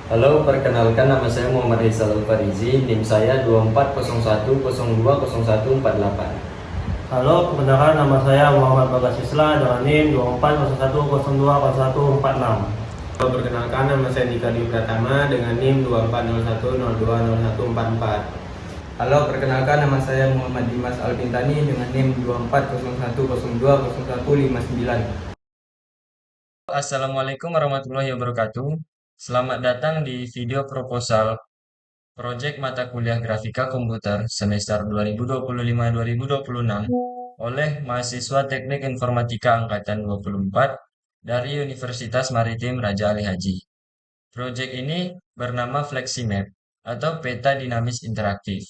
Halo, perkenalkan nama saya Muhammad Rizal Farizi, NIM saya 2401010148. Halo, perkenalkan nama saya Muhammad Bagas Isla dengan NIM 2401020146. Halo, perkenalkan nama saya Dika Dwi Pratama dengan NIM 2401020144. Halo, perkenalkan nama saya Muhammad Dimas Albintani dengan NIM 2401020159. Assalamualaikum warahmatullahi wabarakatuh. Selamat datang di video proposal proyek mata kuliah Grafika Komputer semester 2025-2026 oleh mahasiswa Teknik Informatika Angkatan 24 dari Universitas Maritim Raja Ali Haji. Proyek ini bernama FlexiMap atau Peta Dinamis Interaktif.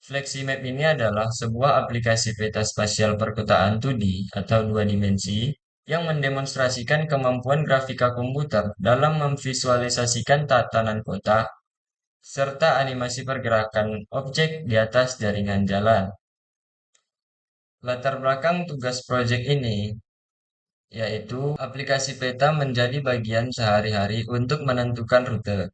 FlexiMap ini adalah sebuah aplikasi peta spasial perkotaan 2D atau dua dimensi yang mendemonstrasikan kemampuan grafika komputer dalam memvisualisasikan tatanan kota serta animasi pergerakan objek di atas jaringan jalan. Latar belakang tugas proyek ini yaitu aplikasi peta menjadi bagian sehari-hari untuk menentukan rute.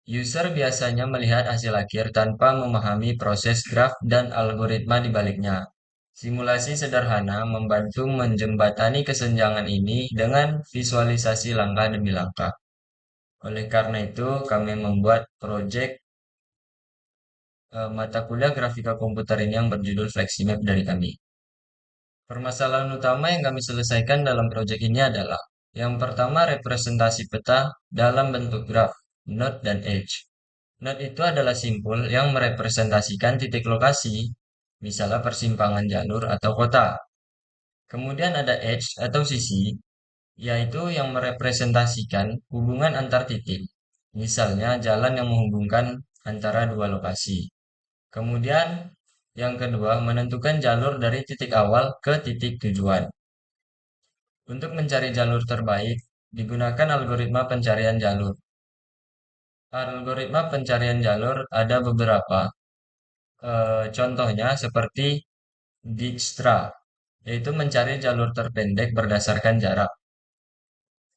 User biasanya melihat hasil akhir tanpa memahami proses graf dan algoritma di baliknya. Simulasi sederhana membantu menjembatani kesenjangan ini dengan visualisasi langkah demi langkah. Oleh karena itu, kami membuat proyek mata kuliah grafika komputer ini yang berjudul FlexiMap dari kami. Permasalahan utama yang kami selesaikan dalam proyek ini adalah yang pertama representasi peta dalam bentuk graf, node dan edge. Node itu adalah simpul yang merepresentasikan titik lokasi, misalnya persimpangan jalur atau kota. Kemudian ada edge atau sisi, yaitu yang merepresentasikan hubungan antar titik, misalnya jalan yang menghubungkan antara dua lokasi. Kemudian yang kedua, menentukan jalur dari titik awal ke titik tujuan. Untuk mencari jalur terbaik, digunakan algoritma pencarian jalur. Algoritma pencarian jalur ada beberapa. Contohnya seperti Dijkstra, yaitu mencari jalur terpendek berdasarkan jarak.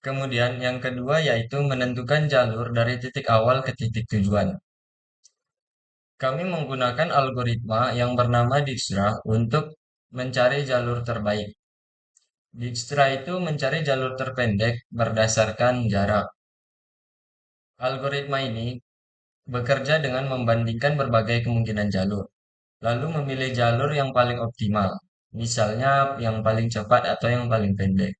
Kemudian yang kedua yaitu menentukan jalur dari titik awal ke titik tujuan. Kami menggunakan algoritma yang bernama Dijkstra untuk mencari jalur terbaik. Dijkstra itu mencari jalur terpendek berdasarkan jarak. Algoritma ini bekerja dengan membandingkan berbagai kemungkinan jalur, lalu memilih jalur yang paling optimal, misalnya yang paling cepat atau yang paling pendek.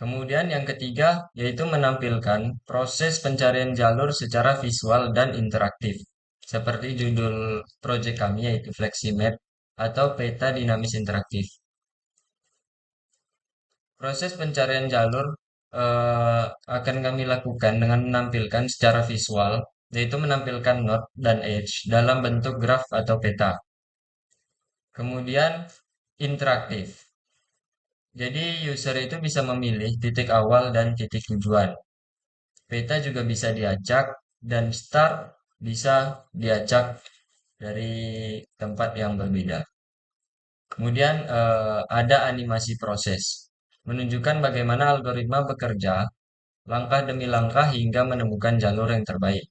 Kemudian yang ketiga yaitu menampilkan proses pencarian jalur secara visual dan interaktif. Seperti judul proyek kami yaitu FlexiMap atau peta dinamis interaktif. Proses pencarian jalur akan kami lakukan dengan menampilkan secara visual, yaitu menampilkan node dan edge dalam bentuk graf atau peta. Kemudian interaktif. Jadi user itu bisa memilih titik awal dan titik tujuan. Peta juga bisa diacak dan start bisa diacak dari tempat yang berbeda. Kemudian ada animasi proses, menunjukkan bagaimana algoritma bekerja langkah demi langkah hingga menemukan jalur yang terbaik.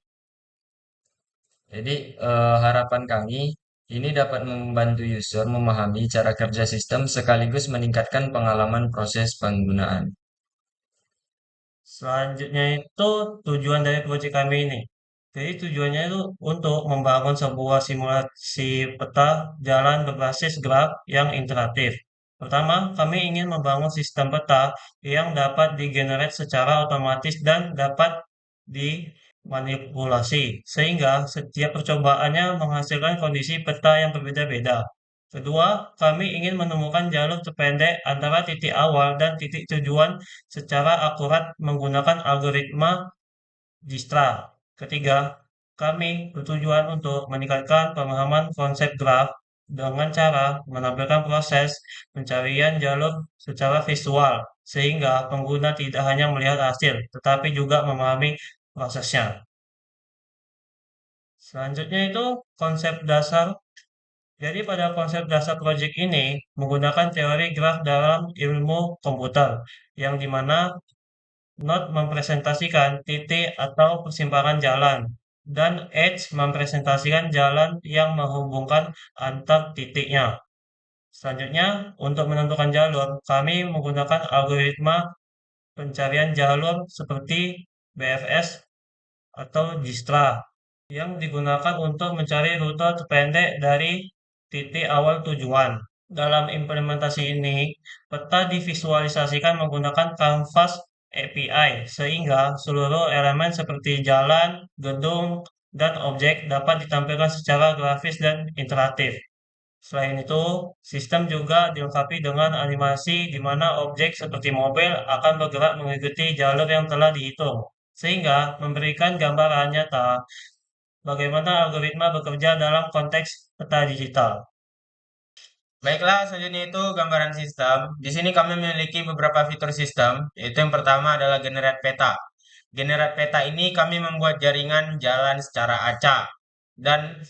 Jadi harapan kami ini dapat membantu user memahami cara kerja sistem sekaligus meningkatkan pengalaman proses penggunaan. Selanjutnya itu tujuan dari proyek kami ini. Jadi tujuannya itu untuk membangun sebuah simulasi peta jalan berbasis graf yang interaktif. Pertama, kami ingin membangun sistem peta yang dapat digenerate secara otomatis dan dapat dimanipulasi, sehingga setiap percobaannya menghasilkan kondisi peta yang berbeda-beda. Kedua, kami ingin menemukan jalur terpendek antara titik awal dan titik tujuan secara akurat menggunakan algoritma Dijkstra. Ketiga, kami bertujuan untuk meningkatkan pemahaman konsep graf dengan cara menampilkan proses pencarian jalur secara visual, sehingga pengguna tidak hanya melihat hasil, tetapi juga memahami prosesnya. Selanjutnya itu konsep dasar. Jadi pada konsep dasar proyek ini menggunakan teori graf dalam ilmu komputer, yang dimana Node mempresentasikan titik atau persimpangan jalan, dan edge mempresentasikan jalan yang menghubungkan antar titiknya. Selanjutnya, untuk menentukan jalur, kami menggunakan algoritma pencarian jalur seperti BFS atau Dijkstra yang digunakan untuk mencari rute terpendek dari titik awal tujuan. Dalam implementasi ini, peta divisualisasikan menggunakan Canvas API, sehingga seluruh elemen seperti jalan, gedung, dan objek dapat ditampilkan secara grafis dan interaktif. Selain itu, sistem juga dilengkapi dengan animasi di mana objek seperti mobil akan bergerak mengikuti jalur yang telah dihitung, sehingga memberikan gambaran nyata bagaimana algoritma bekerja dalam konteks peta digital. Baiklah, selanjutnya itu gambaran sistem. Di sini kami memiliki beberapa fitur sistem, yaitu yang pertama adalah generate peta. Generate peta ini kami membuat jaringan jalan secara acak dan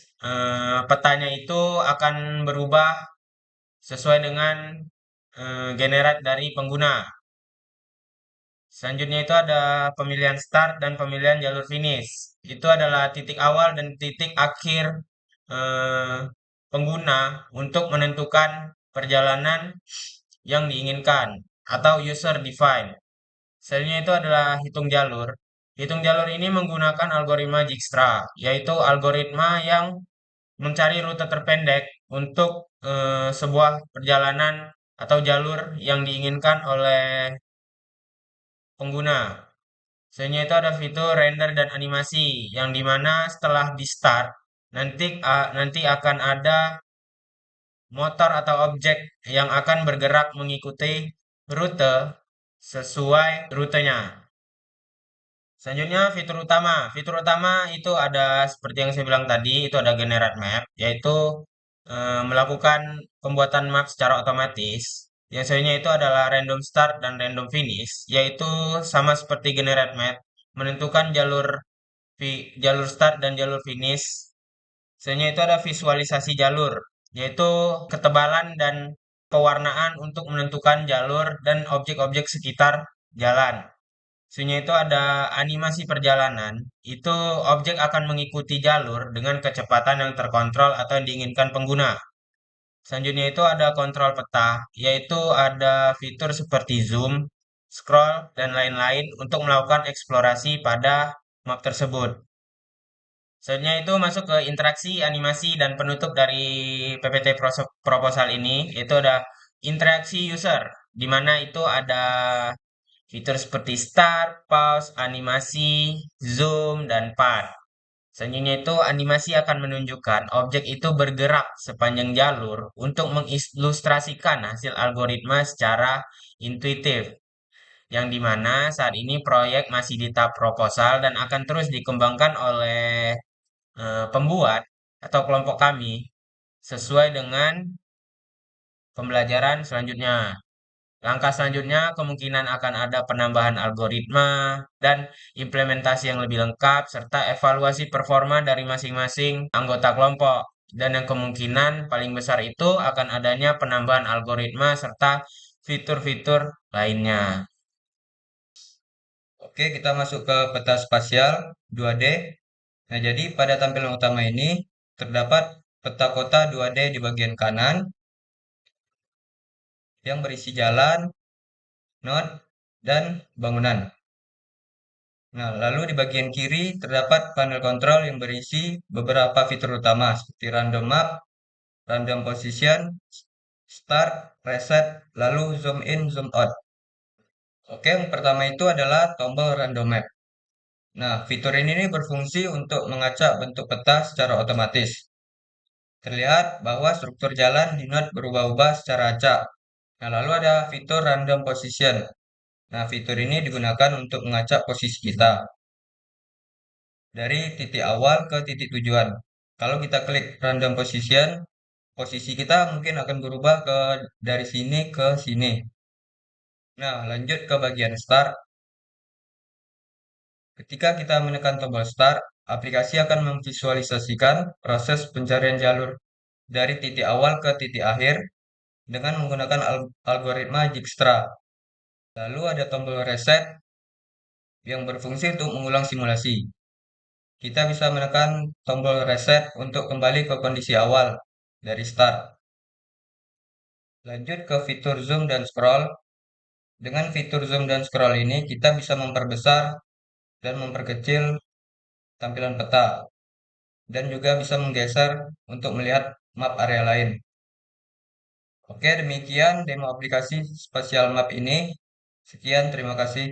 petanya itu akan berubah sesuai dengan generate dari pengguna. Selanjutnya itu ada pemilihan start dan pemilihan jalur finish. Itu adalah titik awal dan titik akhir eh, pengguna untuk menentukan perjalanan yang diinginkan atau user define. Selanjutnya itu adalah hitung jalur. Hitung jalur ini menggunakan algoritma Dijkstra, yaitu algoritma yang mencari rute terpendek untuk sebuah perjalanan atau jalur yang diinginkan oleh pengguna. Selanjutnya itu ada fitur render dan animasi, yang dimana setelah di start, nanti akan ada motor atau objek yang akan bergerak mengikuti rute sesuai rutenya. Selanjutnya fitur utama. Fitur utama itu ada seperti yang saya bilang tadi, itu ada generate map, yaitu melakukan pembuatan map secara otomatis. Yang selanjutnya itu adalah random start dan random finish, yaitu sama seperti generate map, menentukan jalur start dan jalur finish. Selanjutnya itu ada visualisasi jalur, yaitu ketebalan dan pewarnaan untuk menentukan jalur dan objek-objek sekitar jalan. Selanjutnya itu ada animasi perjalanan. Itu objek akan mengikuti jalur dengan kecepatan yang terkontrol atau yang diinginkan pengguna. Selanjutnya itu ada kontrol peta, yaitu ada fitur seperti zoom, scroll, dan lain-lain untuk melakukan eksplorasi pada map tersebut. Selanjutnya itu masuk ke interaksi, animasi, dan penutup dari PPT proposal ini. Itu ada interaksi user, di mana itu ada fitur seperti start, pause, animasi, zoom, dan path. Selanjutnya itu animasi akan menunjukkan objek itu bergerak sepanjang jalur untuk mengilustrasikan hasil algoritma secara intuitif. Yang dimana saat ini proyek masih di tahap proposal dan akan terus dikembangkan oleh pembuat atau kelompok kami sesuai dengan pembelajaran selanjutnya. Langkah selanjutnya kemungkinan akan ada penambahan algoritma dan implementasi yang lebih lengkap serta evaluasi performa dari masing-masing anggota kelompok. Dan yang kemungkinan paling besar itu akan adanya penambahan algoritma serta fitur-fitur lainnya. Oke, kita masuk ke peta spasial 2D. Nah, jadi pada tampilan utama ini terdapat peta kota 2D di bagian kanan yang berisi jalan, node, dan bangunan. Nah, lalu di bagian kiri terdapat panel kontrol yang berisi beberapa fitur utama seperti random map, random position, start, reset, lalu zoom in, zoom out. Oke, yang pertama itu adalah tombol random map. Nah, fitur ini nih berfungsi untuk mengacak bentuk peta secara otomatis. Terlihat bahwa struktur jalan di node berubah-ubah secara acak. Nah, lalu ada fitur random position. Nah, fitur ini digunakan untuk mengacak posisi kita dari titik awal ke titik tujuan. Kalau kita klik random position, posisi kita mungkin akan berubah dari sini ke sini. Nah, lanjut ke bagian start. Ketika kita menekan tombol start, aplikasi akan memvisualisasikan proses pencarian jalur dari titik awal ke titik akhir dengan menggunakan algoritma Dijkstra. Lalu ada tombol reset. yang berfungsi untuk mengulang simulasi. Kita bisa menekan tombol reset untuk kembali ke kondisi awal dari start. Lanjut ke fitur zoom dan scroll. Dengan fitur zoom dan scroll ini, kita bisa memperbesar dan memperkecil tampilan peta, dan juga bisa menggeser untuk melihat map area lain. Oke, demikian demo aplikasi Spatial Map ini. Sekian, terima kasih.